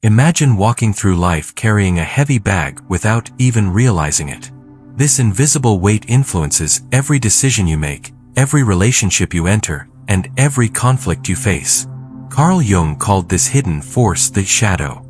Imagine walking through life carrying a heavy bag without even realizing it. This invisible weight influences every decision you make, every relationship you enter, and every conflict you face. Carl Jung called this hidden force the shadow.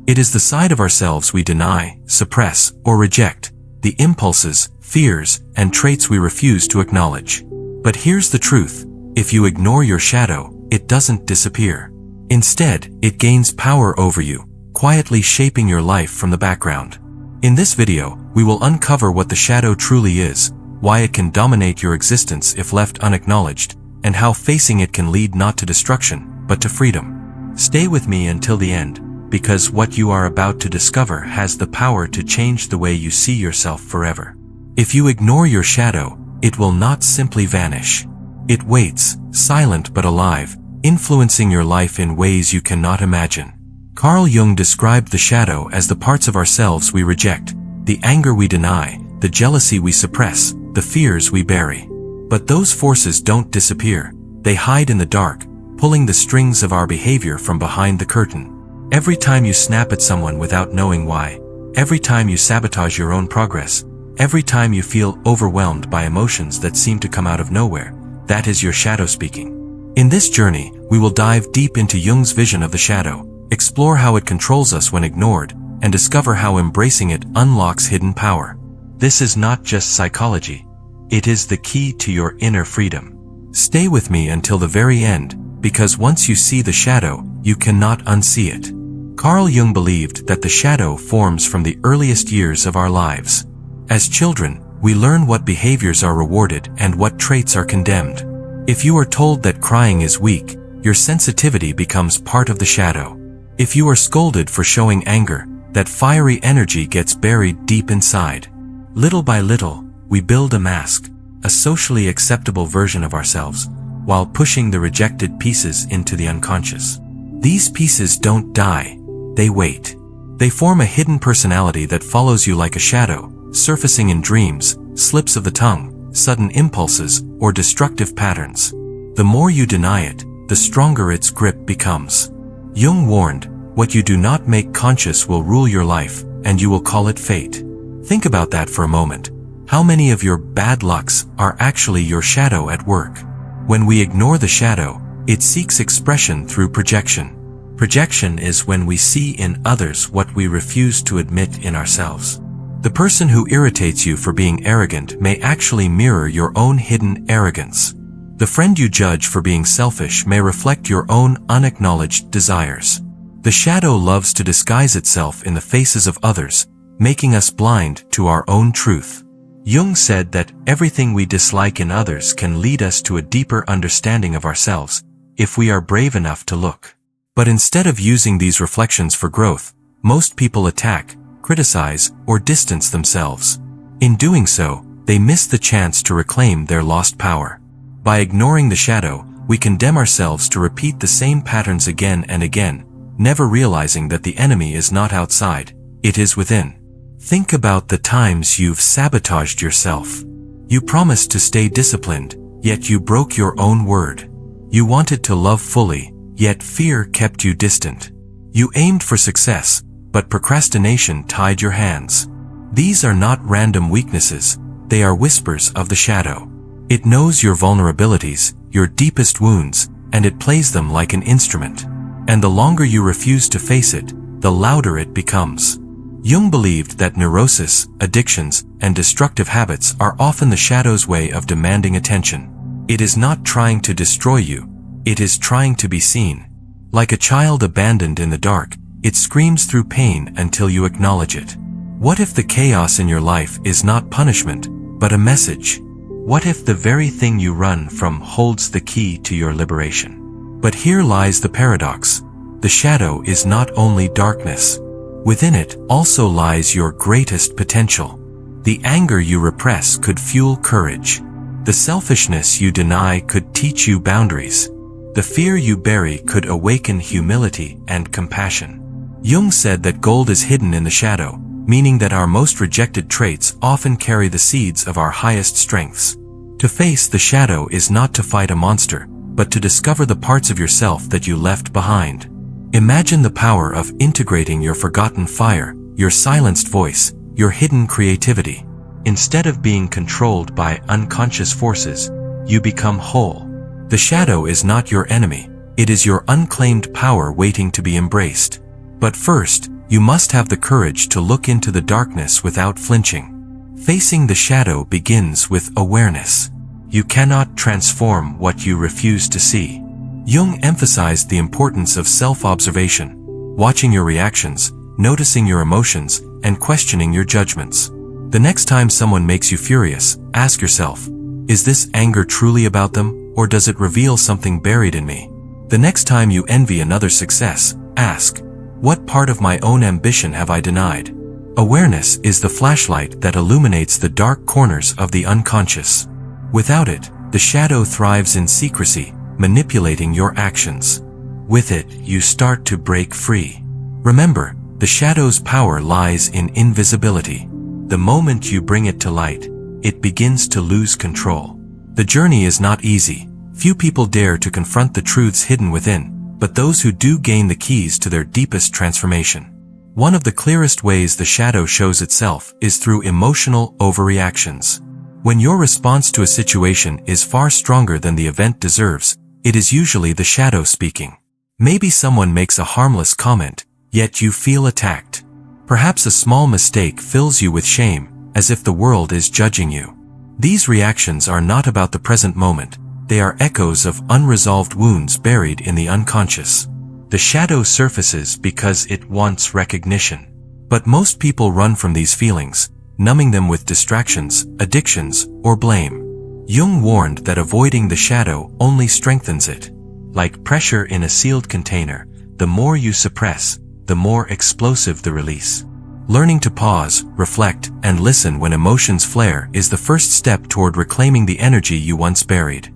It is the side of ourselves we deny, suppress, or reject, the impulses, fears, and traits we refuse to acknowledge. But here's the truth: if you ignore your shadow, it doesn't disappear. Instead, it gains power over you, quietly shaping your life from the background. In this video, we will uncover what the shadow truly is, why it can dominate your existence if left unacknowledged, and how facing it can lead not to destruction, but to freedom. Stay with me until the end, because what you are about to discover has the power to change the way you see yourself forever. If you ignore your shadow, it will not simply vanish. It waits, silent but alive, influencing your life in ways you cannot imagine. Carl Jung described the shadow as the parts of ourselves we reject, the anger we deny, the jealousy we suppress, the fears we bury. But those forces don't disappear. They hide in the dark, pulling the strings of our behavior from behind the curtain. Every time you snap at someone without knowing why, every time you sabotage your own progress, every time you feel overwhelmed by emotions that seem to come out of nowhere, that is your shadow speaking. In this journey, we will dive deep into Jung's vision of the shadow, explore how it controls us when ignored, and discover how embracing it unlocks hidden power. This is not just psychology. It is the key to your inner freedom. Stay with me until the very end, because once you see the shadow, you cannot unsee it. Carl Jung believed that the shadow forms from the earliest years of our lives. As children, we learn what behaviors are rewarded and what traits are condemned. If you are told that crying is weak, your sensitivity becomes part of the shadow. If you are scolded for showing anger, that fiery energy gets buried deep inside. Little by little, we build a mask, a socially acceptable version of ourselves, while pushing the rejected pieces into the unconscious. These pieces don't die, they wait. They form a hidden personality that follows you like a shadow, surfacing in dreams, slips of the tongue, sudden impulses, or destructive patterns. The more you deny it, the stronger its grip becomes. Jung warned, what you do not make conscious will rule your life, and you will call it fate. Think about that for a moment. How many of your bad lucks are actually your shadow at work? When we ignore the shadow, it seeks expression through projection. Projection is when we see in others what we refuse to admit in ourselves. The person who irritates you for being arrogant may actually mirror your own hidden arrogance. The friend you judge for being selfish may reflect your own unacknowledged desires. The shadow loves to disguise itself in the faces of others, making us blind to our own truth. Jung said that everything we dislike in others can lead us to a deeper understanding of ourselves, if we are brave enough to look. But instead of using these reflections for growth, most people attack, criticize, or distance themselves. In doing so, they miss the chance to reclaim their lost power. By ignoring the shadow, we condemn ourselves to repeat the same patterns again and again, never realizing that the enemy is not outside, it is within. Think about the times you've sabotaged yourself. You promised to stay disciplined, yet you broke your own word. You wanted to love fully, yet fear kept you distant. You aimed for success, but procrastination tied your hands. These are not random weaknesses, they are whispers of the shadow. It knows your vulnerabilities, your deepest wounds, and it plays them like an instrument. And the longer you refuse to face it, the louder it becomes. Jung believed that neurosis, addictions, and destructive habits are often the shadow's way of demanding attention. It is not trying to destroy you, it is trying to be seen. Like a child abandoned in the dark, it screams through pain until you acknowledge it. What if the chaos in your life is not punishment, but a message? What if the very thing you run from holds the key to your liberation? But here lies the paradox. The shadow is not only darkness. Within it also lies your greatest potential. The anger you repress could fuel courage. The selfishness you deny could teach you boundaries. The fear you bury could awaken humility and compassion. Jung said that gold is hidden in the shadow, meaning that our most rejected traits often carry the seeds of our highest strengths. To face the shadow is not to fight a monster, but to discover the parts of yourself that you left behind. Imagine the power of integrating your forgotten fire, your silenced voice, your hidden creativity. Instead of being controlled by unconscious forces, you become whole. The shadow is not your enemy. It is your unclaimed power waiting to be embraced. But first, you must have the courage to look into the darkness without flinching. Facing the shadow begins with awareness. You cannot transform what you refuse to see. Jung emphasized the importance of self-observation, watching your reactions, noticing your emotions, and questioning your judgments. The next time someone makes you furious, ask yourself, is this anger truly about them, or does it reveal something buried in me? The next time you envy another's success, ask, what part of my own ambition have I denied? Awareness is the flashlight that illuminates the dark corners of the unconscious. Without it, the shadow thrives in secrecy, manipulating your actions. With it, you start to break free. Remember, the shadow's power lies in invisibility. The moment you bring it to light, it begins to lose control. The journey is not easy. Few people dare to confront the truths hidden within, but those who do gain the keys to their deepest transformation. One of the clearest ways the shadow shows itself is through emotional overreactions. When your response to a situation is far stronger than the event deserves, it is usually the shadow speaking. Maybe someone makes a harmless comment, yet you feel attacked. Perhaps a small mistake fills you with shame, as if the world is judging you. These reactions are not about the present moment. They are echoes of unresolved wounds buried in the unconscious. The shadow surfaces because it wants recognition. But most people run from these feelings, numbing them with distractions, addictions, or blame. Jung warned that avoiding the shadow only strengthens it. Like pressure in a sealed container, the more you suppress, the more explosive the release. Learning to pause, reflect, and listen when emotions flare is the first step toward reclaiming the energy you once buried.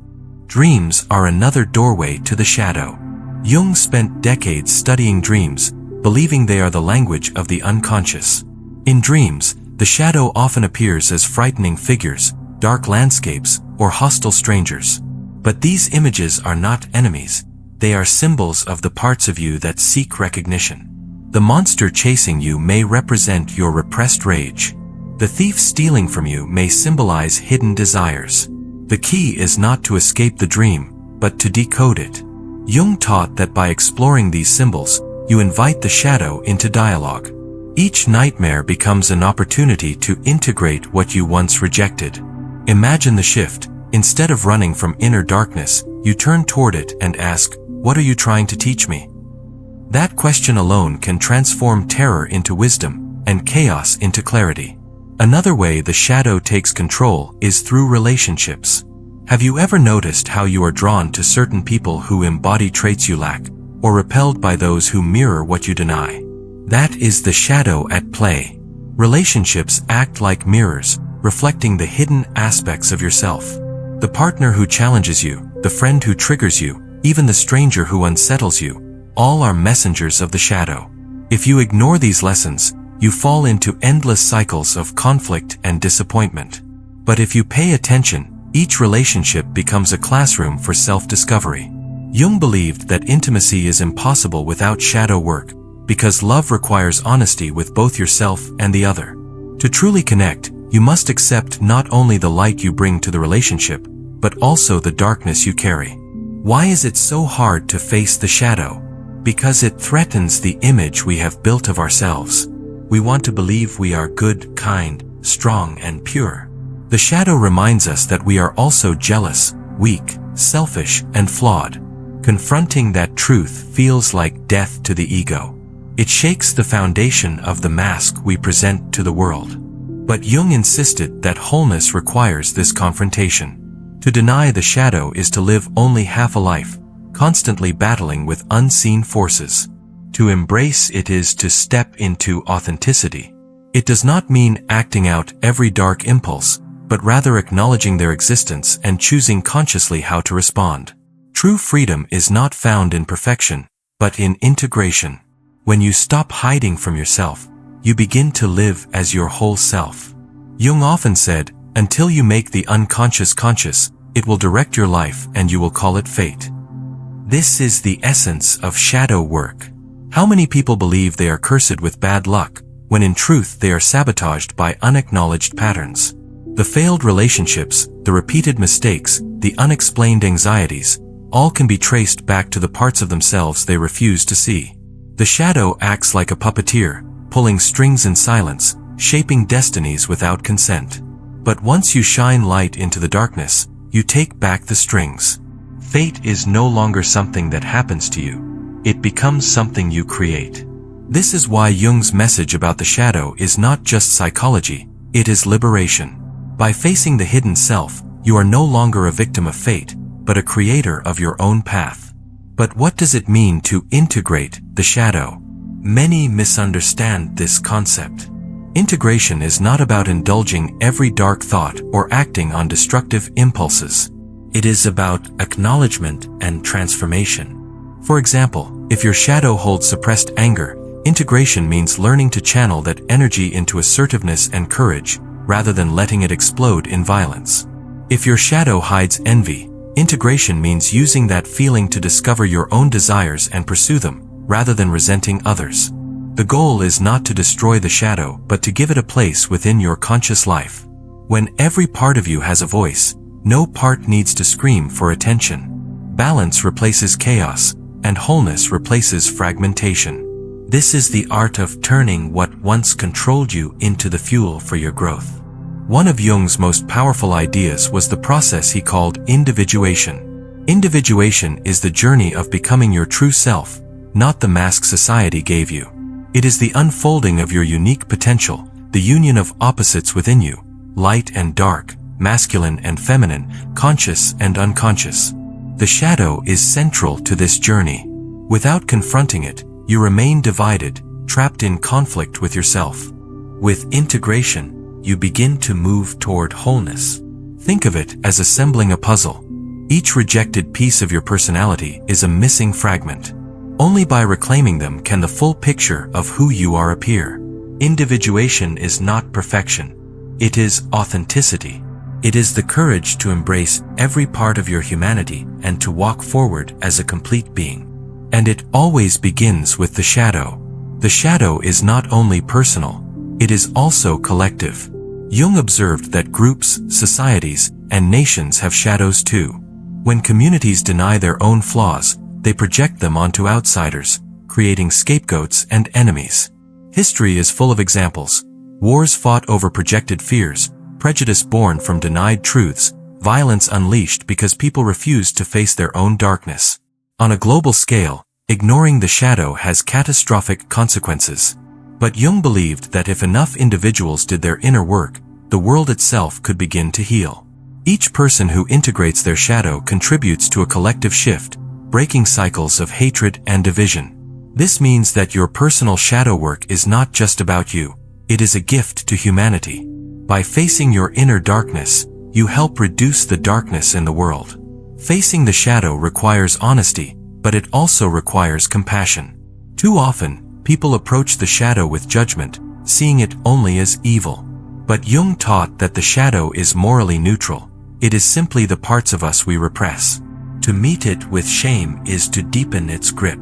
Dreams are another doorway to the shadow. Jung spent decades studying dreams, believing they are the language of the unconscious. In dreams, the shadow often appears as frightening figures, dark landscapes, or hostile strangers. But these images are not enemies. They are symbols of the parts of you that seek recognition. The monster chasing you may represent your repressed rage. The thief stealing from you may symbolize hidden desires. The key is not to escape the dream, but to decode it. Jung taught that by exploring these symbols, you invite the shadow into dialogue. Each nightmare becomes an opportunity to integrate what you once rejected. Imagine the shift. Instead of running from inner darkness, you turn toward it and ask, "What are you trying to teach me?" That question alone can transform terror into wisdom and chaos into clarity. Another way the shadow takes control is through relationships. Have you ever noticed how you are drawn to certain people who embody traits you lack, or repelled by those who mirror what you deny? That is the shadow at play. Relationships act like mirrors, reflecting the hidden aspects of yourself. The partner who challenges you, the friend who triggers you, even the stranger who unsettles you, all are messengers of the shadow. If you ignore these lessons, you fall into endless cycles of conflict and disappointment. But if you pay attention, each relationship becomes a classroom for self-discovery. Jung believed that intimacy is impossible without shadow work, because love requires honesty with both yourself and the other. To truly connect, you must accept not only the light you bring to the relationship, but also the darkness you carry. Why is it so hard to face the shadow? Because it threatens the image we have built of ourselves. We want to believe we are good, kind, strong, and pure. The shadow reminds us that we are also jealous, weak, selfish, and flawed. Confronting that truth feels like death to the ego. It shakes the foundation of the mask we present to the world. But Jung insisted that wholeness requires this confrontation. To deny the shadow is to live only half a life, constantly battling with unseen forces. To embrace it is to step into authenticity. It does not mean acting out every dark impulse, but rather acknowledging their existence and choosing consciously how to respond. True freedom is not found in perfection, but in integration. When you stop hiding from yourself, you begin to live as your whole self. Jung often said, until you make the unconscious conscious, it will direct your life and you will call it fate. This is the essence of shadow work. How many people believe they are cursed with bad luck, when in truth they are sabotaged by unacknowledged patterns? The failed relationships, the repeated mistakes, the unexplained anxieties, all can be traced back to the parts of themselves they refuse to see. The shadow acts like a puppeteer, pulling strings in silence, shaping destinies without consent. But once you shine light into the darkness, you take back the strings. Fate is no longer something that happens to you. It becomes something you create. This is why Jung's message about the shadow is not just psychology, it is liberation. By facing the hidden self, you are no longer a victim of fate, but a creator of your own path. But what does it mean to integrate the shadow? Many misunderstand this concept. Integration is not about indulging every dark thought or acting on destructive impulses. It is about acknowledgement and transformation. For example, if your shadow holds suppressed anger, integration means learning to channel that energy into assertiveness and courage, rather than letting it explode in violence. If your shadow hides envy, integration means using that feeling to discover your own desires and pursue them, rather than resenting others. The goal is not to destroy the shadow, but to give it a place within your conscious life. When every part of you has a voice, no part needs to scream for attention. Balance replaces chaos, and wholeness replaces fragmentation. This is the art of turning what once controlled you into the fuel for your growth. One of Jung's most powerful ideas was the process he called individuation. Individuation is the journey of becoming your true self, not the mask society gave you. It is the unfolding of your unique potential, the union of opposites within you, light and dark, masculine and feminine, conscious and unconscious. The shadow is central to this journey. Without confronting it, you remain divided, trapped in conflict with yourself. With integration, you begin to move toward wholeness. Think of it as assembling a puzzle. Each rejected piece of your personality is a missing fragment. Only by reclaiming them can the full picture of who you are appear. Individuation is not perfection. It is authenticity. It is the courage to embrace every part of your humanity and to walk forward as a complete being. And it always begins with the shadow. The shadow is not only personal, it is also collective. Jung observed that groups, societies, and nations have shadows too. When communities deny their own flaws, they project them onto outsiders, creating scapegoats and enemies. History is full of examples. Wars fought over projected fears, prejudice born from denied truths, violence unleashed because people refused to face their own darkness. On a global scale, ignoring the shadow has catastrophic consequences. But Jung believed that if enough individuals did their inner work, the world itself could begin to heal. Each person who integrates their shadow contributes to a collective shift, breaking cycles of hatred and division. This means that your personal shadow work is not just about you, it is a gift to humanity. By facing your inner darkness, you help reduce the darkness in the world. Facing the shadow requires honesty, but it also requires compassion. Too often, people approach the shadow with judgment, seeing it only as evil. But Jung taught that the shadow is morally neutral. It is simply the parts of us we repress. To meet it with shame is to deepen its grip.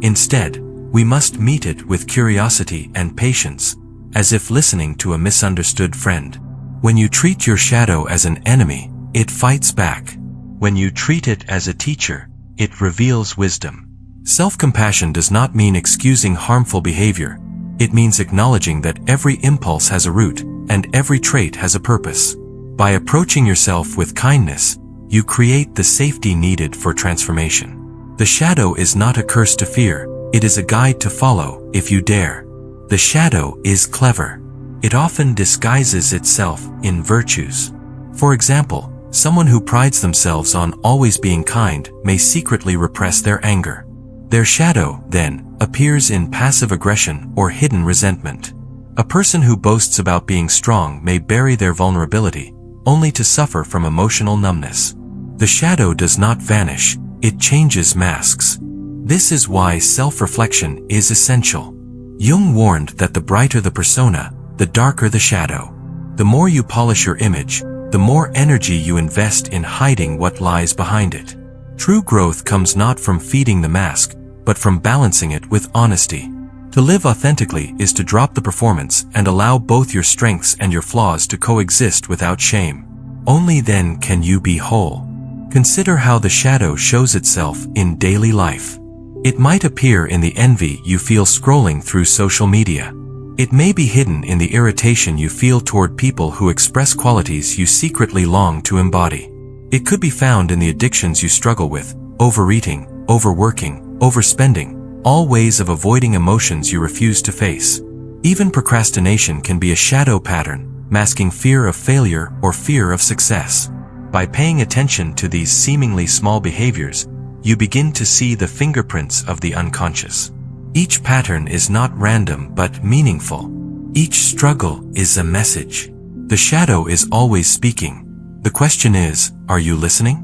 Instead, we must meet it with curiosity and patience, as if listening to a misunderstood friend. When you treat your shadow as an enemy, it fights back. When you treat it as a teacher, it reveals wisdom. Self-compassion does not mean excusing harmful behavior. It means acknowledging that every impulse has a root, and every trait has a purpose. By approaching yourself with kindness, you create the safety needed for transformation. The shadow is not a curse to fear, it is a guide to follow, if you dare. The shadow is clever. It often disguises itself in virtues. For example, someone who prides themselves on always being kind may secretly repress their anger. Their shadow, then, appears in passive aggression or hidden resentment. A person who boasts about being strong may bury their vulnerability, only to suffer from emotional numbness. The shadow does not vanish, it changes masks. This is why self-reflection is essential. Jung warned that the brighter the persona, the darker the shadow. The more you polish your image, the more energy you invest in hiding what lies behind it. True growth comes not from feeding the mask, but from balancing it with honesty. To live authentically is to drop the performance and allow both your strengths and your flaws to coexist without shame. Only then can you be whole. Consider how the shadow shows itself in daily life. It might appear in the envy you feel scrolling through social media. It may be hidden in the irritation you feel toward people who express qualities you secretly long to embody. It could be found in the addictions you struggle with, overeating, overworking, overspending, all ways of avoiding emotions you refuse to face. Even procrastination can be a shadow pattern, masking fear of failure or fear of success. By paying attention to these seemingly small behaviors, you begin to see the fingerprints of the unconscious. Each pattern is not random but meaningful. Each struggle is a message. The shadow is always speaking. The question is, are you listening?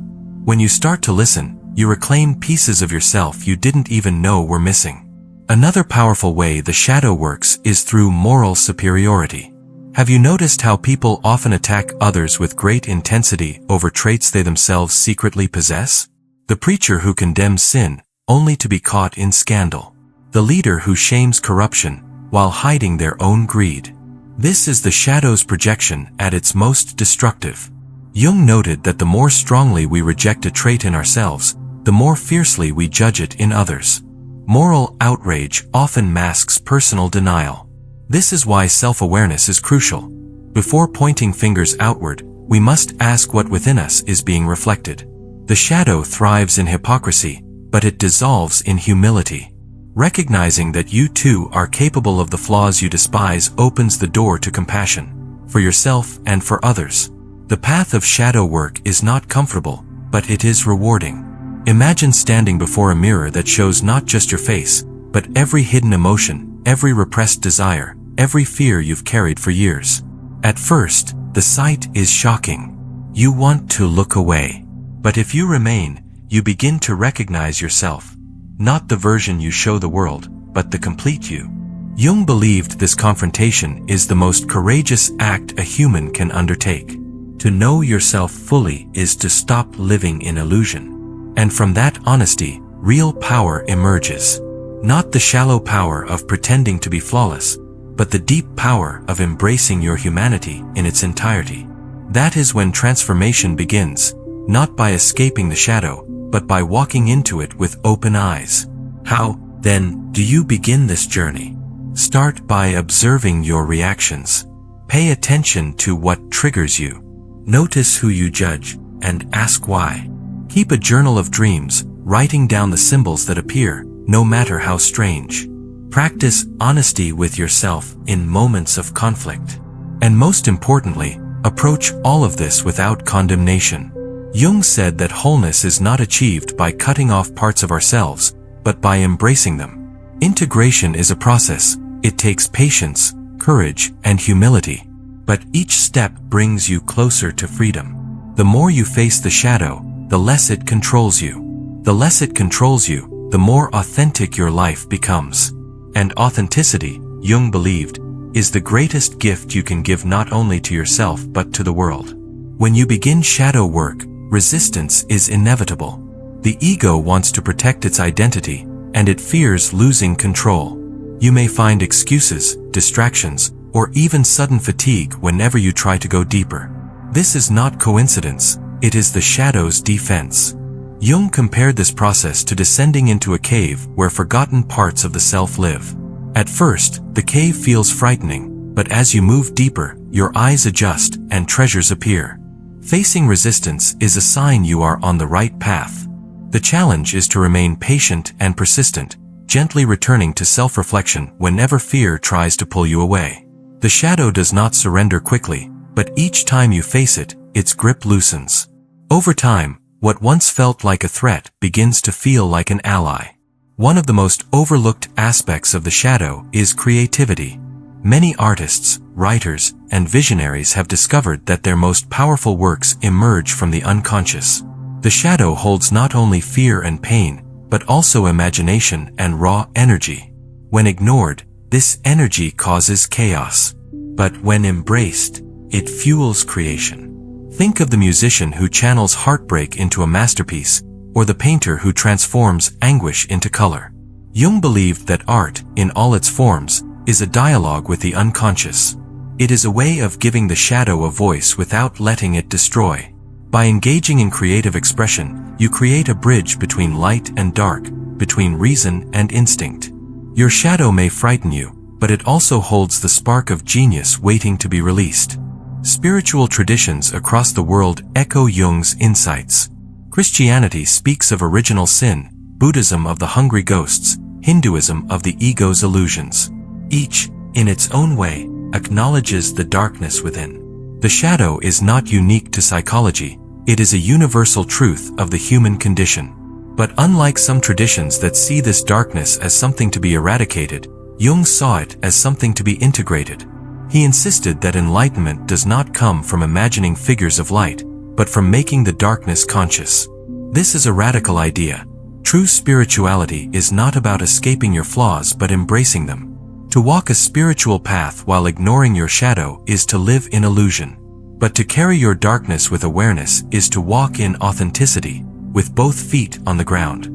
When you start to listen, you reclaim pieces of yourself you didn't even know were missing. Another powerful way the shadow works is through moral superiority. Have you noticed how people often attack others with great intensity over traits they themselves secretly possess? The preacher who condemns sin, only to be caught in scandal. The leader who shames corruption, while hiding their own greed. This is the shadow's projection at its most destructive. Jung noted that the more strongly we reject a trait in ourselves, the more fiercely we judge it in others. Moral outrage often masks personal denial. This is why self-awareness is crucial. Before pointing fingers outward, we must ask what within us is being reflected. The shadow thrives in hypocrisy, but it dissolves in humility. Recognizing that you too are capable of the flaws you despise opens the door to compassion, for yourself and for others. The path of shadow work is not comfortable, but it is rewarding. Imagine standing before a mirror that shows not just your face, but every hidden emotion, every repressed desire, every fear you've carried for years. At first, the sight is shocking. You want to look away. But if you remain, you begin to recognize yourself. Not the version you show the world, but the complete you. Jung believed this confrontation is the most courageous act a human can undertake. To know yourself fully is to stop living in illusion. And from that honesty, real power emerges. Not the shallow power of pretending to be flawless, but the deep power of embracing your humanity in its entirety. That is when transformation begins, not by escaping the shadow, but by walking into it with open eyes. How, then, do you begin this journey? Start by observing your reactions. Pay attention to what triggers you. Notice who you judge, and ask why. Keep a journal of dreams, writing down the symbols that appear, no matter how strange. Practice honesty with yourself in moments of conflict. And most importantly, approach all of this without condemnation. Jung said that wholeness is not achieved by cutting off parts of ourselves, but by embracing them. Integration is a process. It takes patience, courage, and humility. But each step brings you closer to freedom. The more you face the shadow, the less it controls you. The less it controls you, the more authentic your life becomes. And authenticity, Jung believed, is the greatest gift you can give not only to yourself but to the world. When you begin shadow work, resistance is inevitable. The ego wants to protect its identity, and it fears losing control. You may find excuses, distractions, or even sudden fatigue whenever you try to go deeper. This is not coincidence. It is the shadow's defense. Jung compared this process to descending into a cave where forgotten parts of the self live. At first, the cave feels frightening, but as you move deeper, your eyes adjust and treasures appear. Facing resistance is a sign you are on the right path. The challenge is to remain patient and persistent, gently returning to self-reflection whenever fear tries to pull you away. The shadow does not surrender quickly, but each time you face it, its grip loosens. Over time, what once felt like a threat begins to feel like an ally. One of the most overlooked aspects of the shadow is creativity. Many artists, writers, and visionaries have discovered that their most powerful works emerge from the unconscious. The shadow holds not only fear and pain, but also imagination and raw energy. When ignored, this energy causes chaos. But when embraced, it fuels creation. Think of the musician who channels heartbreak into a masterpiece, or the painter who transforms anguish into color. Jung believed that art, in all its forms, is a dialogue with the unconscious. It is a way of giving the shadow a voice without letting it destroy. By engaging in creative expression, you create a bridge between light and dark, between reason and instinct. Your shadow may frighten you, but it also holds the spark of genius waiting to be released. Spiritual traditions across the world echo Jung's insights. Christianity speaks of original sin, Buddhism of the hungry ghosts, Hinduism of the ego's illusions. Each, in its own way, acknowledges the darkness within. The shadow is not unique to psychology, it is a universal truth of the human condition. But unlike some traditions that see this darkness as something to be eradicated, Jung saw it as something to be integrated. He insisted that enlightenment does not come from imagining figures of light, but from making the darkness conscious. This is a radical idea. True spirituality is not about escaping your flaws but embracing them. To walk a spiritual path while ignoring your shadow is to live in illusion. But to carry your darkness with awareness is to walk in authenticity, with both feet on the ground.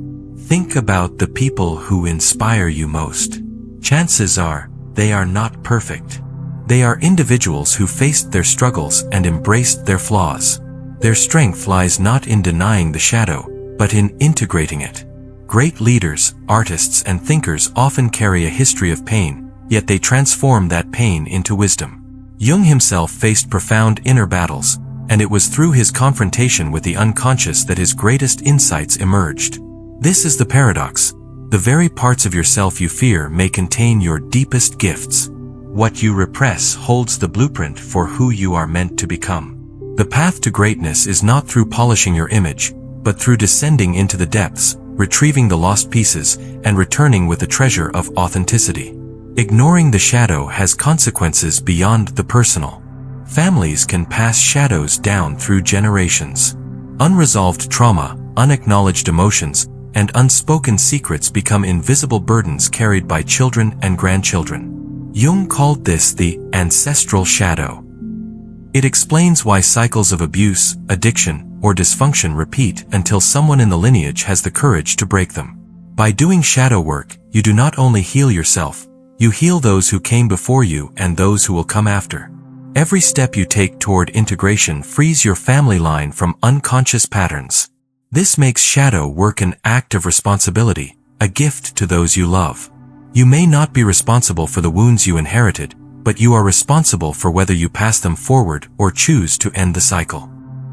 Think about the people who inspire you most. Chances are, they are not perfect. They are individuals who faced their struggles and embraced their flaws. Their strength lies not in denying the shadow, but in integrating it. Great leaders, artists, and thinkers often carry a history of pain, yet they transform that pain into wisdom. Jung himself faced profound inner battles, and it was through his confrontation with the unconscious that his greatest insights emerged. This is the paradox. The very parts of yourself you fear may contain your deepest gifts. What you repress holds the blueprint for who you are meant to become. The path to greatness is not through polishing your image, but through descending into the depths, retrieving the lost pieces, and returning with the treasure of authenticity. Ignoring the shadow has consequences beyond the personal. Families can pass shadows down through generations. Unresolved trauma, unacknowledged emotions, and unspoken secrets become invisible burdens carried by children and grandchildren. Jung called this the ancestral shadow. It explains why cycles of abuse, addiction, or dysfunction repeat until someone in the lineage has the courage to break them. By doing shadow work, you do not only heal yourself, you heal those who came before you and those who will come after. Every step you take toward integration frees your family line from unconscious patterns. This makes shadow work an act of responsibility, a gift to those you love. You may not be responsible for the wounds you inherited, but you are responsible for whether you pass them forward or choose to end the cycle.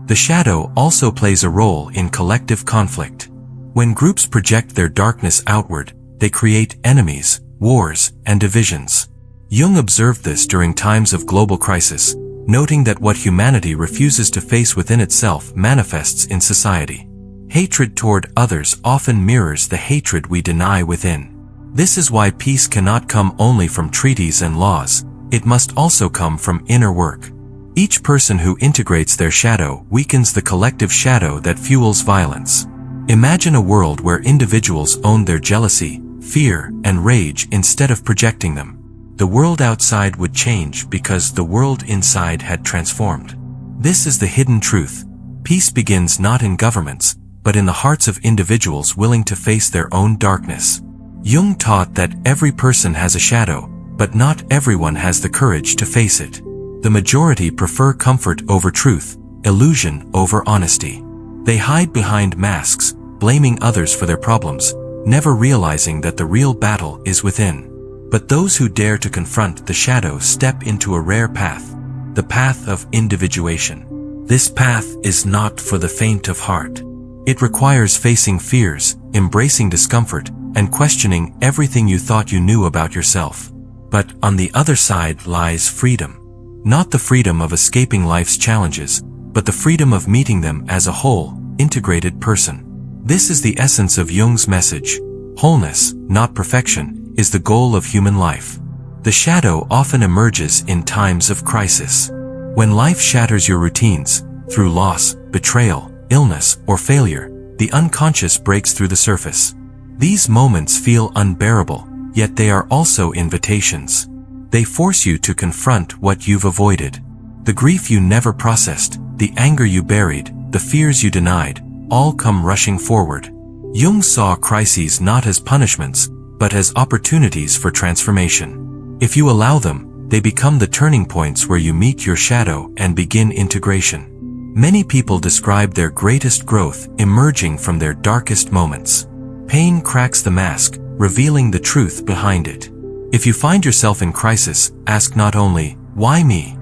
The shadow also plays a role in collective conflict. When groups project their darkness outward, they create enemies, wars, and divisions. Jung observed this during times of global crisis, noting that what humanity refuses to face within itself manifests in society. Hatred toward others often mirrors the hatred we deny within. This is why peace cannot come only from treaties and laws, it must also come from inner work. Each person who integrates their shadow weakens the collective shadow that fuels violence. Imagine a world where individuals own their jealousy, fear, and rage instead of projecting them. The world outside would change because the world inside had transformed. This is the hidden truth. Peace begins not in governments, but in the hearts of individuals willing to face their own darkness. Jung taught that every person has a shadow, but not everyone has the courage to face it. The majority prefer comfort over truth, illusion over honesty. They hide behind masks, blaming others for their problems, never realizing that the real battle is within. But those who dare to confront the shadow step into a rare path, the path of individuation. This path is not for the faint of heart. It requires facing fears, embracing discomfort, and questioning everything you thought you knew about yourself. But on the other side lies freedom. Not the freedom of escaping life's challenges, but the freedom of meeting them as a whole, integrated person. This is the essence of Jung's message. Wholeness, not perfection, is the goal of human life. The shadow often emerges in times of crisis. When life shatters your routines, through loss, betrayal, illness, or failure, the unconscious breaks through the surface. These moments feel unbearable, yet they are also invitations. They force you to confront what you've avoided. The grief you never processed, the anger you buried, the fears you denied, all come rushing forward. Jung saw crises not as punishments, but as opportunities for transformation. If you allow them, they become the turning points where you meet your shadow and begin integration. Many people describe their greatest growth emerging from their darkest moments. Pain cracks the mask, revealing the truth behind it. If you find yourself in crisis, ask not only, "Why me?"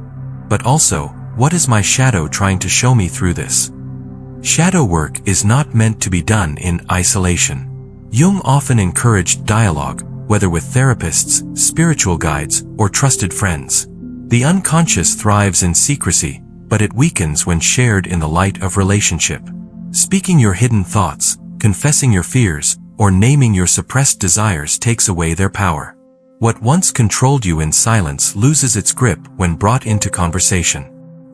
but also, "What is my shadow trying to show me through this?" Shadow work is not meant to be done in isolation. Jung often encouraged dialogue, whether with therapists, spiritual guides, or trusted friends. The unconscious thrives in secrecy, but it weakens when shared in the light of relationship. Speaking your hidden thoughts, confessing your fears, or naming your suppressed desires takes away their power. What once controlled you in silence loses its grip when brought into conversation.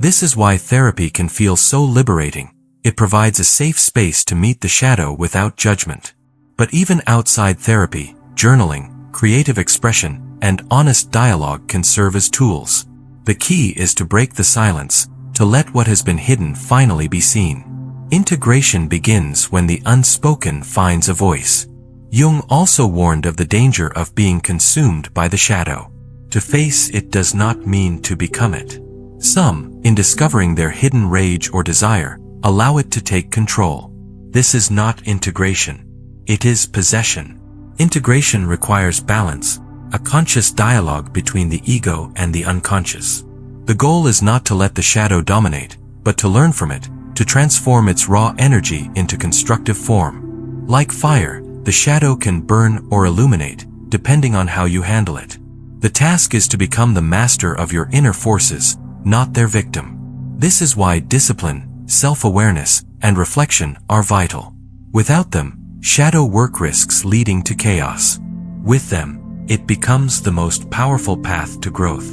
This is why therapy can feel so liberating. It provides a safe space to meet the shadow without judgment. But even outside therapy, journaling, creative expression, and honest dialogue can serve as tools. The key is to break the silence, to let what has been hidden finally be seen. Integration begins when the unspoken finds a voice. Jung also warned of the danger of being consumed by the shadow. To face it does not mean to become it. Some, in discovering their hidden rage or desire, allow it to take control. This is not integration. It is possession. Integration requires balance, a conscious dialogue between the ego and the unconscious. The goal is not to let the shadow dominate, but to learn from it, to transform its raw energy into constructive form. Like fire, the shadow can burn or illuminate, depending on how you handle it. The task is to become the master of your inner forces, not their victim. This is why discipline, self-awareness, and reflection are vital. Without them, shadow work risks leading to chaos. With them, it becomes the most powerful path to growth.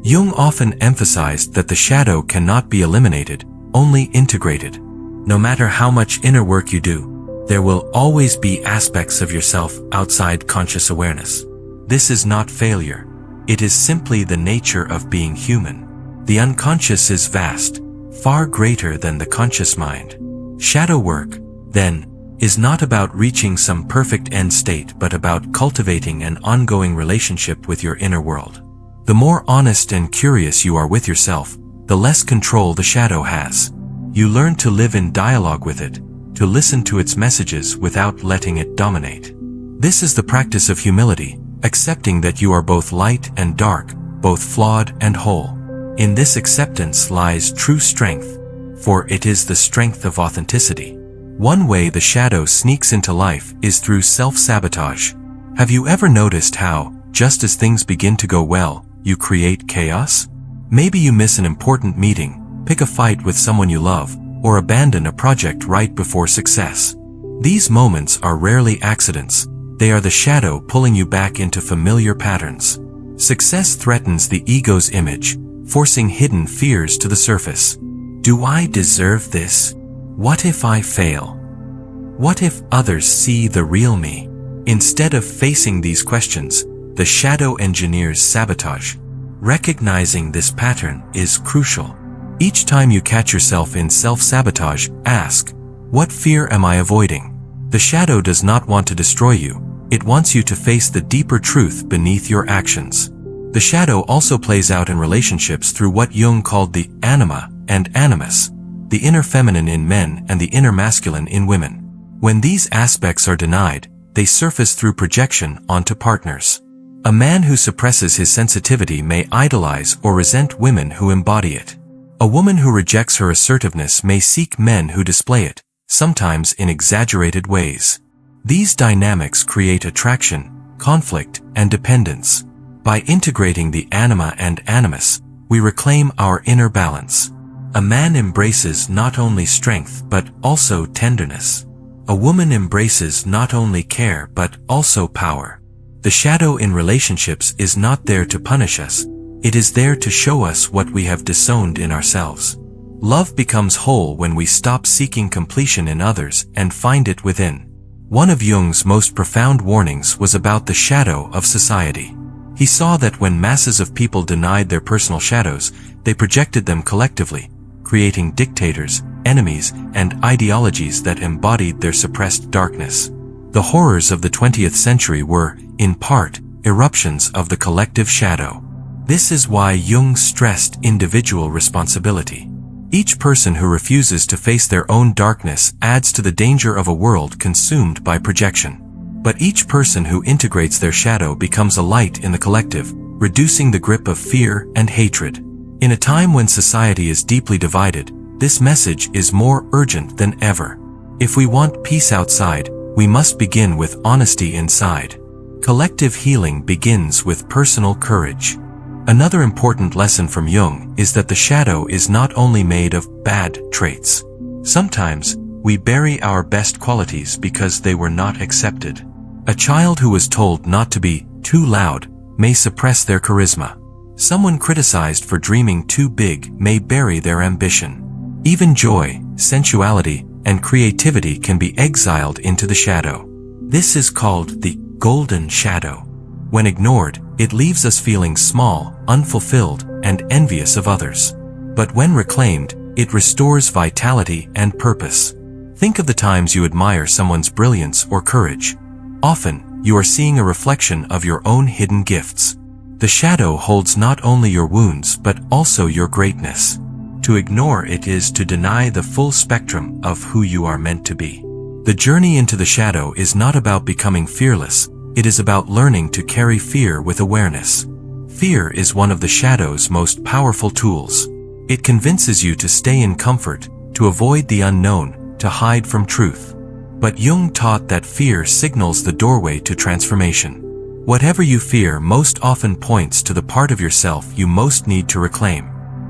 Jung often emphasized that the shadow cannot be eliminated, only integrated. No matter how much inner work you do, there will always be aspects of yourself outside conscious awareness. This is not failure. It is simply the nature of being human. The unconscious is vast, far greater than the conscious mind. Shadow work, then, is not about reaching some perfect end state but about cultivating an ongoing relationship with your inner world. The more honest and curious you are with yourself, the less control the shadow has. You learn to live in dialogue with it, to listen to its messages without letting it dominate. This is the practice of humility, accepting that you are both light and dark, both flawed and whole. In this acceptance lies true strength, for it is the strength of authenticity. One way the shadow sneaks into life is through self-sabotage. Have you ever noticed how, just as things begin to go well, you create chaos? Maybe you miss an important meeting, pick a fight with someone you love, or abandon a project right before success. These moments are rarely accidents. They are the shadow pulling you back into familiar patterns. Success threatens the ego's image, forcing hidden fears to the surface. Do I deserve this? What if I fail? What if others see the real me? Instead of facing these questions, the shadow engineers sabotage. Recognizing this pattern is crucial. Each time you catch yourself in self-sabotage, ask, what fear am I avoiding? The shadow does not want to destroy you. It wants you to face the deeper truth beneath your actions. The shadow also plays out in relationships through what Jung called the anima and animus, the inner feminine in men and the inner masculine in women. When these aspects are denied, they surface through projection onto partners. A man who suppresses his sensitivity may idolize or resent women who embody it. A woman who rejects her assertiveness may seek men who display it, sometimes in exaggerated ways. These dynamics create attraction, conflict, and dependence. By integrating the anima and animus, we reclaim our inner balance. A man embraces not only strength but also tenderness. A woman embraces not only care but also power. The shadow in relationships is not there to punish us. It is there to show us what we have disowned in ourselves. Love becomes whole when we stop seeking completion in others and find it within. One of Jung's most profound warnings was about the shadow of society. He saw that when masses of people denied their personal shadows, they projected them collectively, creating dictators, enemies, and ideologies that embodied their suppressed darkness. The horrors of the 20th century were, in part, eruptions of the collective shadow. This is why Jung stressed individual responsibility. Each person who refuses to face their own darkness adds to the danger of a world consumed by projection. But each person who integrates their shadow becomes a light in the collective, reducing the grip of fear and hatred. In a time when society is deeply divided, this message is more urgent than ever. If we want peace outside, we must begin with honesty inside. Collective healing begins with personal courage. Another important lesson from Jung is that the shadow is not only made of bad traits. Sometimes, we bury our best qualities because they were not accepted. A child who was told not to be too loud may suppress their charisma. Someone criticized for dreaming too big may bury their ambition. Even joy, sensuality, and creativity can be exiled into the shadow. This is called the golden shadow. When ignored, it leaves us feeling small, unfulfilled, and envious of others. But when reclaimed, it restores vitality and purpose. Think of the times you admire someone's brilliance or courage. Often, you are seeing a reflection of your own hidden gifts. The shadow holds not only your wounds but also your greatness. To ignore it is to deny the full spectrum of who you are meant to be. The journey into the shadow is not about becoming fearless, it is about learning to carry fear with awareness. Fear is one of the shadow's most powerful tools. It convinces you to stay in comfort, to avoid the unknown, to hide from truth. But Jung taught that fear signals the doorway to transformation. Whatever you fear most often points to the part of yourself you most need to reclaim.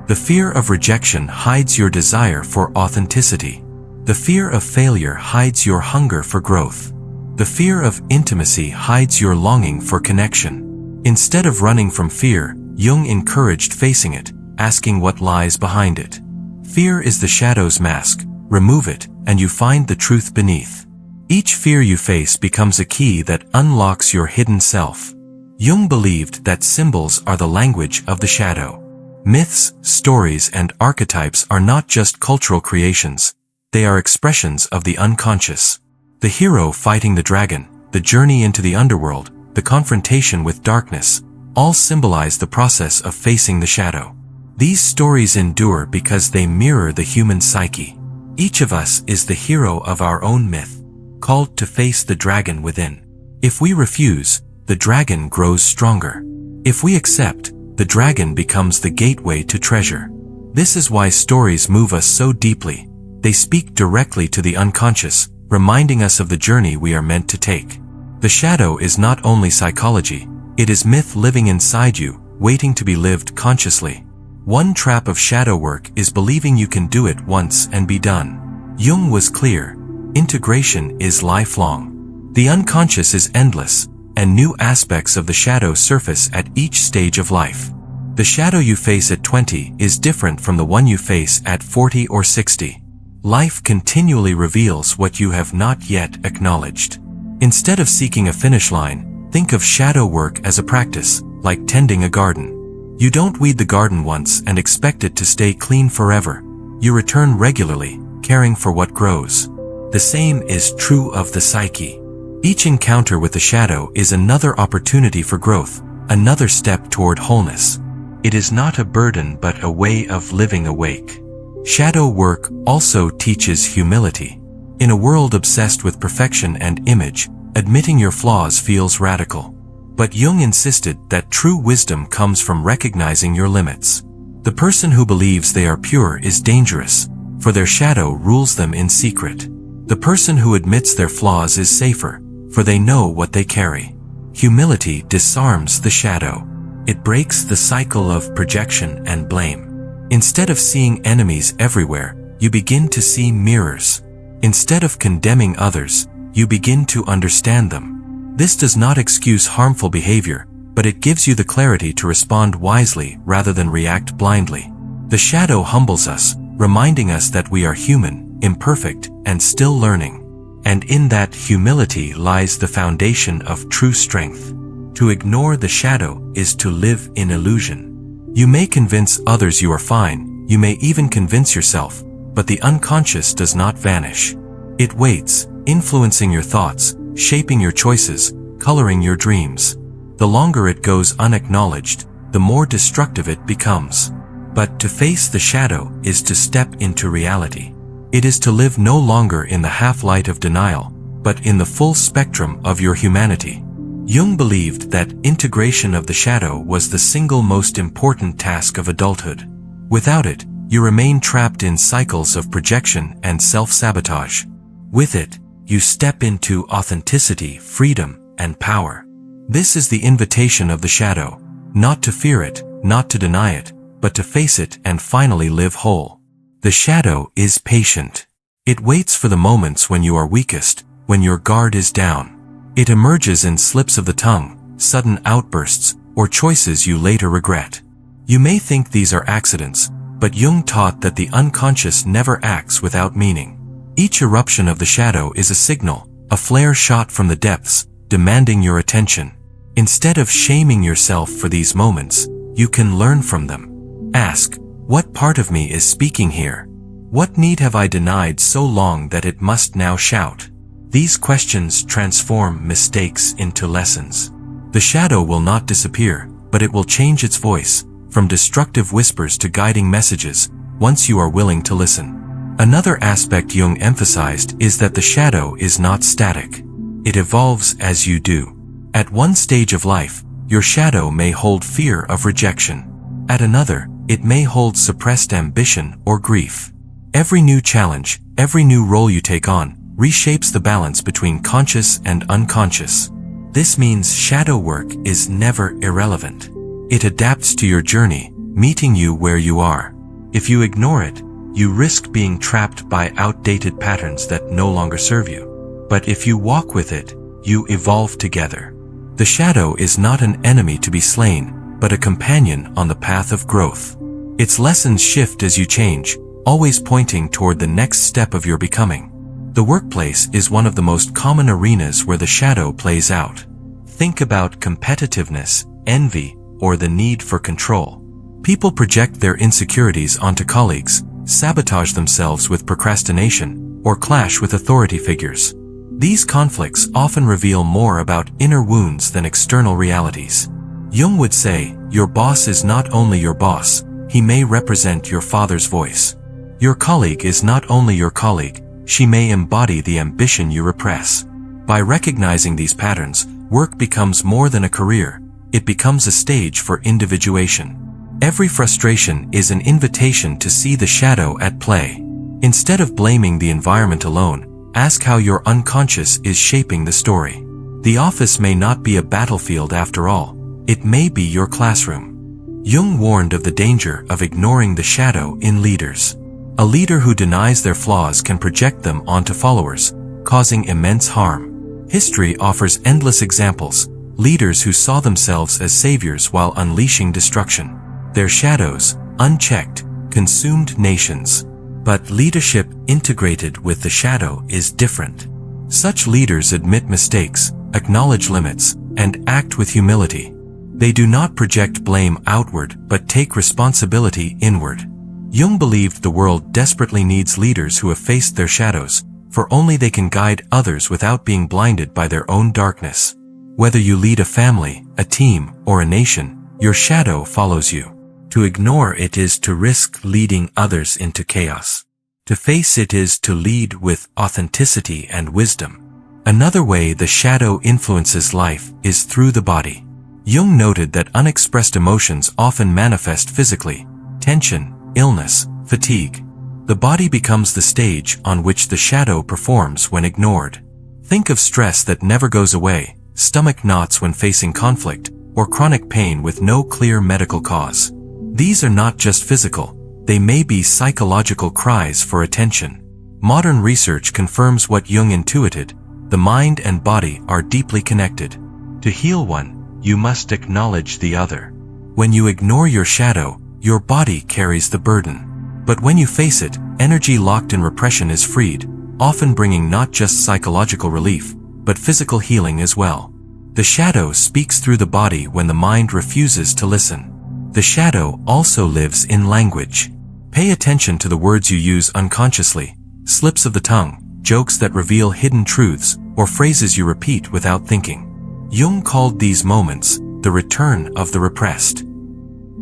The fear of rejection hides your desire for authenticity. The fear of failure hides your hunger for growth. The fear of intimacy hides your longing for connection. Instead of running from fear, Jung encouraged facing it, asking what lies behind it. Fear is the shadow's mask. Remove it, and you find the truth beneath. Each fear you face becomes a key that unlocks your hidden self. Jung believed that symbols are the language of the shadow. Myths, stories, and archetypes are not just cultural creations. They are expressions of the unconscious. The hero fighting the dragon, the journey into the underworld, the confrontation with darkness, all symbolize the process of facing the shadow. These stories endure because they mirror the human psyche. Each of us is the hero of our own myth, called to face the dragon within. If we refuse, the dragon grows stronger. If we accept, the dragon becomes the gateway to treasure. This is why stories move us so deeply. They speak directly to the unconscious, reminding us of the journey we are meant to take. The shadow is not only psychology, it is myth living inside you, waiting to be lived consciously. One trap of shadow work is believing you can do it once and be done. Jung was clear: integration is lifelong. The unconscious is endless, and new aspects of the shadow surface at each stage of life. The shadow you face at 20 is different from the one you face at 40 or 60. Life continually reveals what you have not yet acknowledged. Instead of seeking a finish line, think of shadow work as a practice, like tending a garden. You don't weed the garden once and expect it to stay clean forever. You return regularly, caring for what grows. The same is true of the psyche. Each encounter with the shadow is another opportunity for growth, another step toward wholeness. It is not a burden but a way of living awake. Shadow work also teaches humility. In a world obsessed with perfection and image, admitting your flaws feels radical. But Jung insisted that true wisdom comes from recognizing your limits. The person who believes they are pure is dangerous, for their shadow rules them in secret. The person who admits their flaws is safer, for they know what they carry. Humility disarms the shadow. It breaks the cycle of projection and blame. Instead of seeing enemies everywhere, you begin to see mirrors. Instead of condemning others, you begin to understand them. This does not excuse harmful behavior, but it gives you the clarity to respond wisely rather than react blindly. The shadow humbles us, reminding us that we are human, imperfect, and still learning. And in that humility lies the foundation of true strength. To ignore the shadow is to live in illusion. You may convince others you are fine, you may even convince yourself, but the unconscious does not vanish. It waits, influencing your thoughts, shaping your choices, coloring your dreams. The longer it goes unacknowledged, the more destructive it becomes. But to face the shadow is to step into reality. It is to live no longer in the half-light of denial, but in the full spectrum of your humanity. Jung believed that integration of the shadow was the single most important task of adulthood. Without it, you remain trapped in cycles of projection and self-sabotage. With it, you step into authenticity, freedom, and power. This is the invitation of the shadow, not to fear it, not to deny it, but to face it and finally live whole. The shadow is patient. It waits for the moments when you are weakest, when your guard is down. It emerges in slips of the tongue, sudden outbursts, or choices you later regret. You may think these are accidents, but Jung taught that the unconscious never acts without meaning. Each eruption of the shadow is a signal, a flare shot from the depths, demanding your attention. Instead of shaming yourself for these moments, you can learn from them. Ask, what part of me is speaking here? What need have I denied so long that it must now shout? These questions transform mistakes into lessons. The shadow will not disappear, but it will change its voice, from destructive whispers to guiding messages, once you are willing to listen. Another aspect Jung emphasized is that the shadow is not static. It evolves as you do. At one stage of life, your shadow may hold fear of rejection. At another, it may hold suppressed ambition or grief. Every new challenge, every new role you take on, reshapes the balance between conscious and unconscious. This means shadow work is never irrelevant. It adapts to your journey, meeting you where you are. If you ignore it, you risk being trapped by outdated patterns that no longer serve you. But if you walk with it, you evolve together. The shadow is not an enemy to be slain, but a companion on the path of growth. Its lessons shift as you change, always pointing toward the next step of your becoming. The workplace is one of the most common arenas where the shadow plays out. Think about competitiveness, envy, or the need for control. People project their insecurities onto colleagues, sabotage themselves with procrastination, or clash with authority figures. These conflicts often reveal more about inner wounds than external realities. Jung would say, your boss is not only your boss, he may represent your father's voice. Your colleague is not only your colleague, she may embody the ambition you repress. By recognizing these patterns, work becomes more than a career. It becomes a stage for individuation. Every frustration is an invitation to see the shadow at play. Instead of blaming the environment alone, ask how your unconscious is shaping the story. The office may not be a battlefield after all. It may be your classroom. Jung warned of the danger of ignoring the shadow in leaders. A leader who denies their flaws can project them onto followers, causing immense harm. History offers endless examples, leaders who saw themselves as saviors while unleashing destruction. Their shadows, unchecked, consumed nations. But leadership integrated with the shadow is different. Such leaders admit mistakes, acknowledge limits, and act with humility. They do not project blame outward but take responsibility inward. Jung believed the world desperately needs leaders who have faced their shadows, for only they can guide others without being blinded by their own darkness. Whether you lead a family, a team, or a nation, your shadow follows you. To ignore it is to risk leading others into chaos. To face it is to lead with authenticity and wisdom. Another way the shadow influences life is through the body. Jung noted that unexpressed emotions often manifest physically: tension, illness, fatigue. The body becomes the stage on which the shadow performs when ignored. Think of stress that never goes away, stomach knots when facing conflict, or chronic pain with no clear medical cause. These are not just physical, they may be psychological cries for attention. Modern research confirms what Jung intuited: the mind and body are deeply connected. To heal one, you must acknowledge the other. When you ignore your shadow, your body carries the burden. But when you face it, energy locked in repression is freed, often bringing not just psychological relief, but physical healing as well. The shadow speaks through the body when the mind refuses to listen. The shadow also lives in language. Pay attention to the words you use unconsciously: slips of the tongue, jokes that reveal hidden truths, or phrases you repeat without thinking. Jung called these moments the return of the repressed.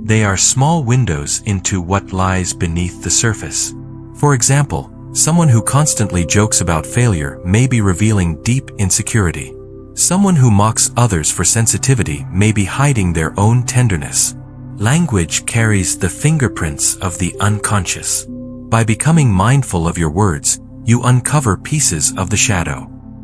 They are small windows into what lies beneath the surface. For example, someone who constantly jokes about failure may be revealing deep insecurity. Someone who mocks others for sensitivity may be hiding their own tenderness. Language carries the fingerprints of the unconscious. By becoming mindful of your words, you uncover pieces of the shadow.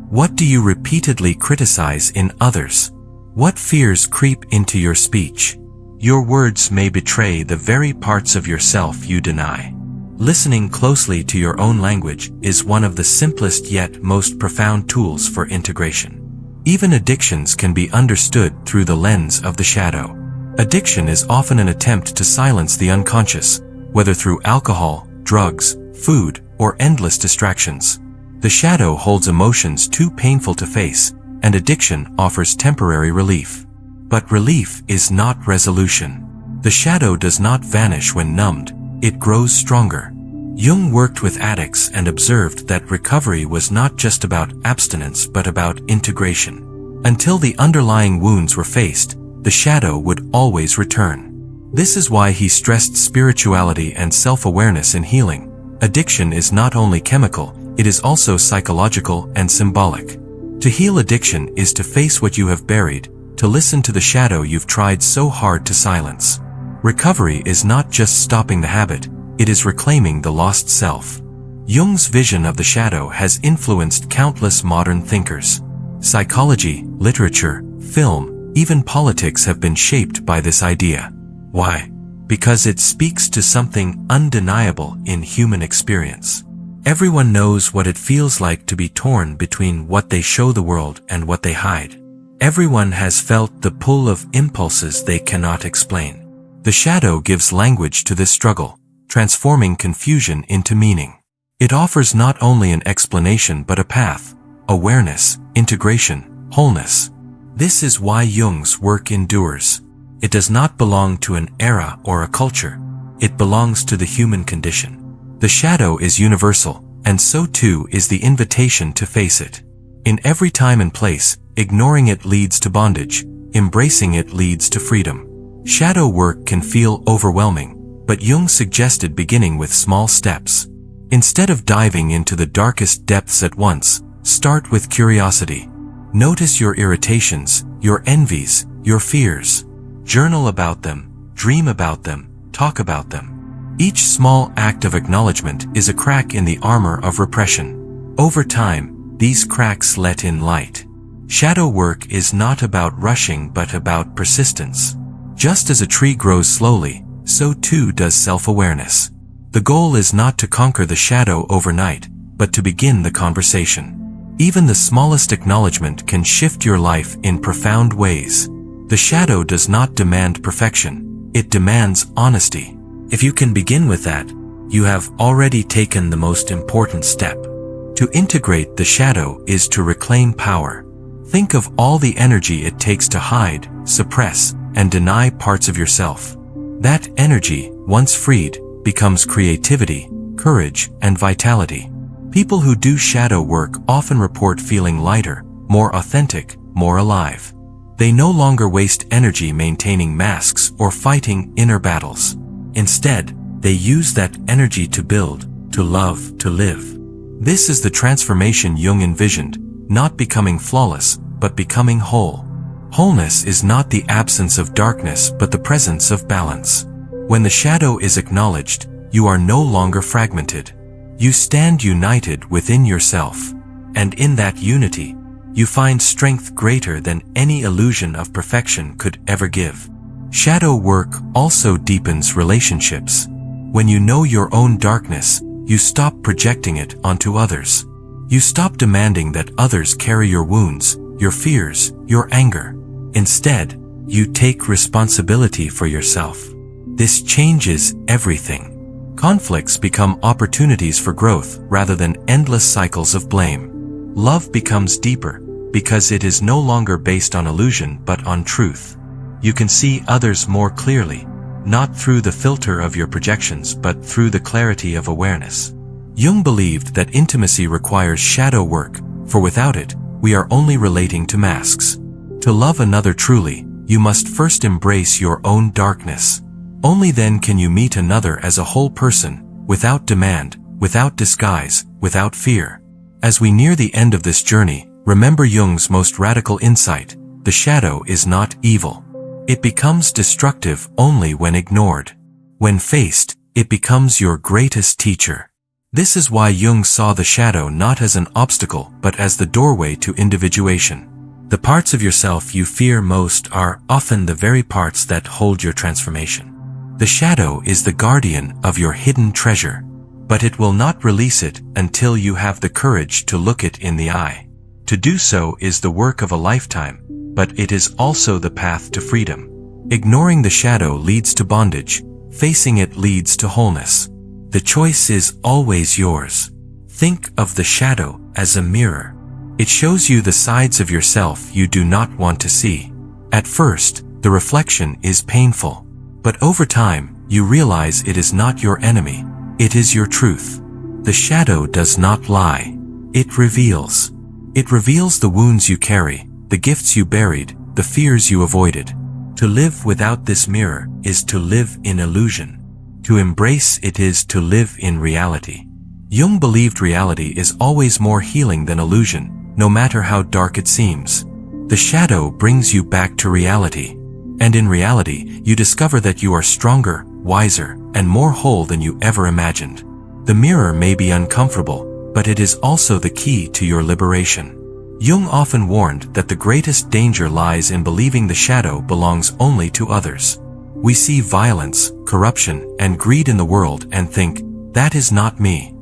What do you repeatedly criticize in others? What fears creep into your speech? Your words may betray the very parts of yourself you deny. Listening closely to your own language is one of the simplest yet most profound tools for integration. Even addictions can be understood through the lens of the shadow. Addiction is often an attempt to silence the unconscious, whether through alcohol, drugs, food, or endless distractions. The shadow holds emotions too painful to face, and addiction offers temporary relief. But relief is not resolution. The shadow does not vanish when numbed, it grows stronger. Jung worked with addicts and observed that recovery was not just about abstinence but about integration. Until the underlying wounds were faced, the shadow would always return. This is why he stressed spirituality and self-awareness in healing. Addiction is not only chemical, it is also psychological and symbolic. To heal addiction is to face what you have buried, to listen to the shadow you've tried so hard to silence. Recovery is not just stopping the habit, it is reclaiming the lost self. Jung's vision of the shadow has influenced countless modern thinkers. Psychology, literature, film, even politics have been shaped by this idea. Why? Because it speaks to something undeniable in human experience. Everyone knows what it feels like to be torn between what they show the world and what they hide. Everyone has felt the pull of impulses they cannot explain. The shadow gives language to this struggle, transforming confusion into meaning. It offers not only an explanation but a path, awareness, integration, wholeness. This is why Jung's work endures. It does not belong to an era or a culture. It belongs to the human condition. The shadow is universal, and so too is the invitation to face it. In every time and place, ignoring it leads to bondage, embracing it leads to freedom. Shadow work can feel overwhelming, but Jung suggested beginning with small steps. Instead of diving into the darkest depths at once, start with curiosity. Notice your irritations, your envies, your fears. Journal about them, dream about them, talk about them. Each small act of acknowledgement is a crack in the armor of repression. Over time, these cracks let in light. Shadow work is not about rushing but about persistence. Just as a tree grows slowly, so too does self-awareness. The goal is not to conquer the shadow overnight, but to begin the conversation. Even the smallest acknowledgement can shift your life in profound ways. The shadow does not demand perfection, it demands honesty. If you can begin with that, you have already taken the most important step. To integrate the shadow is to reclaim power. Think of all the energy it takes to hide, suppress, and deny parts of yourself. That energy, once freed, becomes creativity, courage, and vitality. People who do shadow work often report feeling lighter, more authentic, more alive. They no longer waste energy maintaining masks or fighting inner battles. Instead, they use that energy to build, to love, to live. This is the transformation Jung envisioned, not becoming flawless, but becoming whole. Wholeness is not the absence of darkness but the presence of balance. When the shadow is acknowledged, you are no longer fragmented. You stand united within yourself. And in that unity, you find strength greater than any illusion of perfection could ever give. Shadow work also deepens relationships. When you know your own darkness, you stop projecting it onto others. You stop demanding that others carry your wounds, your fears, your anger. Instead, you take responsibility for yourself. This changes everything. Conflicts become opportunities for growth rather than endless cycles of blame. Love becomes deeper because it is no longer based on illusion but on truth. You can see others more clearly, not through the filter of your projections but through the clarity of awareness. Jung believed that intimacy requires shadow work, for without it, we are only relating to masks. To love another truly, you must first embrace your own darkness. Only then can you meet another as a whole person, without demand, without disguise, without fear. As we near the end of this journey, remember Jung's most radical insight: the shadow is not evil. It becomes destructive only when ignored. When faced, it becomes your greatest teacher. This is why Jung saw the shadow not as an obstacle but as the doorway to individuation. The parts of yourself you fear most are often the very parts that hold your transformation. The shadow is the guardian of your hidden treasure, but it will not release it until you have the courage to look it in the eye. To do so is the work of a lifetime, but it is also the path to freedom. Ignoring the shadow leads to bondage, facing it leads to wholeness. The choice is always yours. Think of the shadow as a mirror. It shows you the sides of yourself you do not want to see. At first, the reflection is painful. But over time, you realize it is not your enemy. It is your truth. The shadow does not lie. It reveals. It reveals the wounds you carry, the gifts you buried, the fears you avoided. To live without this mirror is to live in illusion. To embrace it is to live in reality. Jung believed reality is always more healing than illusion, no matter how dark it seems. The shadow brings you back to reality. And in reality, you discover that you are stronger, wiser, and more whole than you ever imagined. The mirror may be uncomfortable, but it is also the key to your liberation. Jung often warned that the greatest danger lies in believing the shadow belongs only to others. We see violence, corruption, and greed in the world and think, that is not me.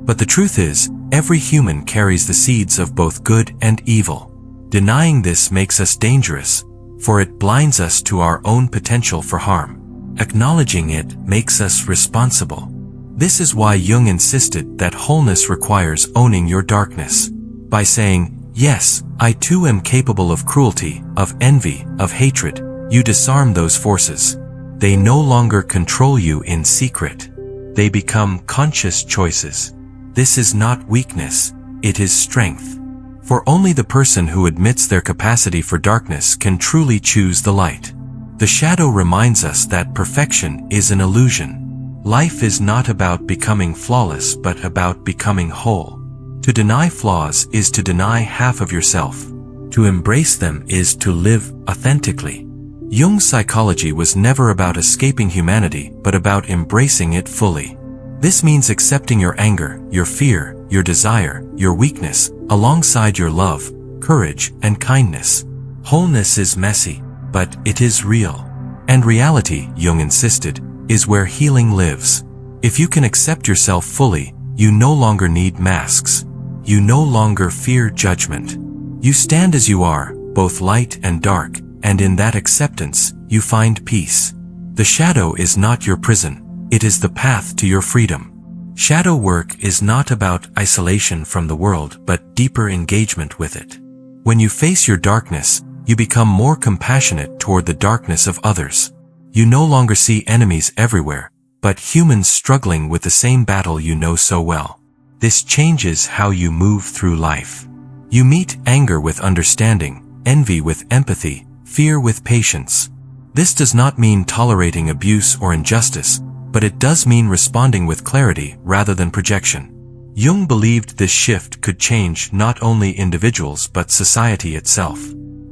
But the truth is, every human carries the seeds of both good and evil. Denying this makes us dangerous, for it blinds us to our own potential for harm. Acknowledging it makes us responsible. This is why Jung insisted that wholeness requires owning your darkness. By saying, yes, I too am capable of cruelty, of envy, of hatred, you disarm those forces. They no longer control you in secret. They become conscious choices. This is not weakness, it is strength. For only the person who admits their capacity for darkness can truly choose the light. The shadow reminds us that perfection is an illusion. Life is not about becoming flawless but about becoming whole. To deny flaws is to deny half of yourself. To embrace them is to live authentically. Jung's psychology was never about escaping humanity but about embracing it fully. This means accepting your anger, your fear, your desire, your weakness, alongside your love, courage, and kindness. Wholeness is messy, but it is real. And reality, Jung insisted, is where healing lives. If you can accept yourself fully, you no longer need masks. You no longer fear judgment. You stand as you are, both light and dark, and in that acceptance, you find peace. The shadow is not your prison. It is the path to your freedom. Shadow work is not about isolation from the world but deeper engagement with it. When you face your darkness, you become more compassionate toward the darkness of others. You no longer see enemies everywhere, but humans struggling with the same battle you know so well. This changes how you move through life. You meet anger with understanding, envy with empathy, fear with patience. This does not mean tolerating abuse or injustice, but it does mean responding with clarity rather than projection. Jung believed this shift could change not only individuals but society itself.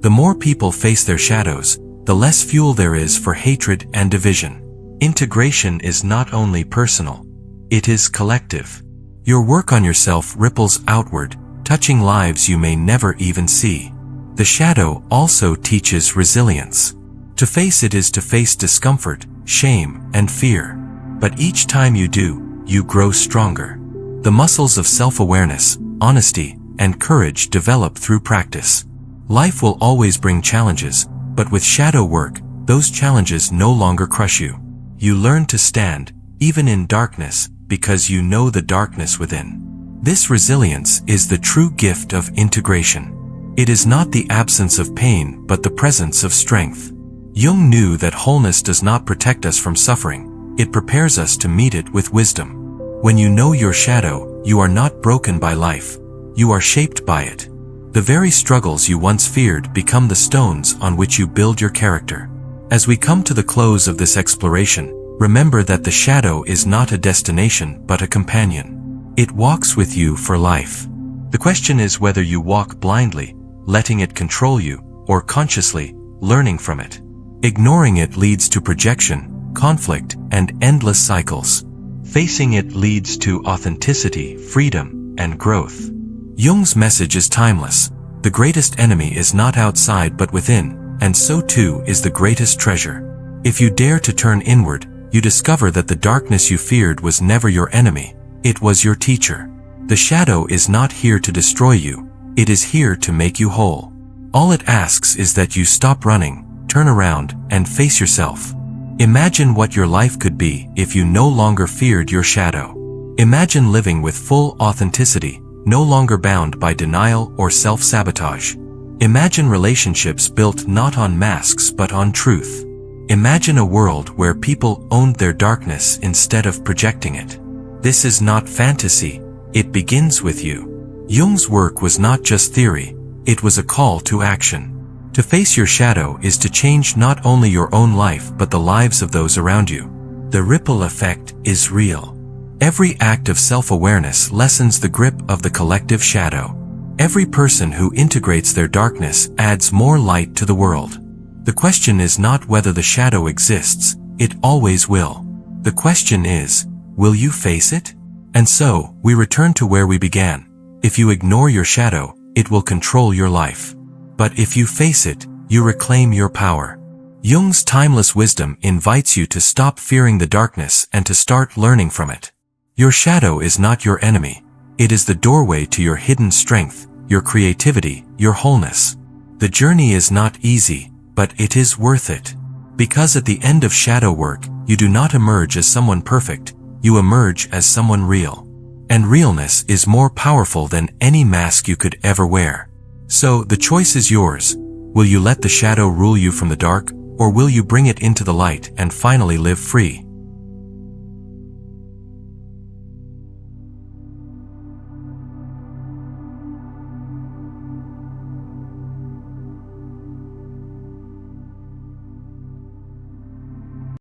The more people face their shadows, the less fuel there is for hatred and division. Integration is not only personal, it is collective. Your work on yourself ripples outward, touching lives you may never even see. The shadow also teaches resilience. To face it is to face discomfort, shame, and fear. But each time you do, you grow stronger. The muscles of self-awareness, honesty, and courage develop through practice. Life will always bring challenges, but with shadow work, those challenges no longer crush you. You learn to stand, even in darkness, because you know the darkness within. This resilience is the true gift of integration. It is not the absence of pain but the presence of strength. Jung knew that wholeness does not protect us from suffering. It prepares us to meet it with wisdom. When you know your shadow, you are not broken by life. You are shaped by it. The very struggles you once feared become the stones on which you build your character. As we come to the close of this exploration, remember that the shadow is not a destination but a companion. It walks with you for life. The question is whether you walk blindly, letting it control you, or consciously, learning from it. Ignoring it leads to projection, conflict, and endless cycles. Facing it leads to authenticity, freedom, and growth. Jung's message is timeless. The greatest enemy is not outside but within, and so too is the greatest treasure. If you dare to turn inward, you discover that the darkness you feared was never your enemy. It was your teacher. The shadow is not here to destroy you. It is here to make you whole. All it asks is that you stop running, turn around, and face yourself. Imagine what your life could be if you no longer feared your shadow. Imagine living with full authenticity, no longer bound by denial or self-sabotage. Imagine relationships built not on masks but on truth. Imagine a world where people owned their darkness instead of projecting it. This is not fantasy, it begins with you. Jung's work was not just theory, it was a call to action. To face your shadow is to change not only your own life but the lives of those around you. The ripple effect is real. Every act of self-awareness lessens the grip of the collective shadow. Every person who integrates their darkness adds more light to the world. The question is not whether the shadow exists, it always will. The question is, will you face it? And so, we return to where we began. If you ignore your shadow, it will control your life. But if you face it, you reclaim your power. Jung's timeless wisdom invites you to stop fearing the darkness and to start learning from it. Your shadow is not your enemy. It is the doorway to your hidden strength, your creativity, your wholeness. The journey is not easy, but it is worth it. Because at the end of shadow work, you do not emerge as someone perfect, you emerge as someone real. And realness is more powerful than any mask you could ever wear. So, the choice is yours. Will you let the shadow rule you from the dark, or will you bring it into the light and finally live free?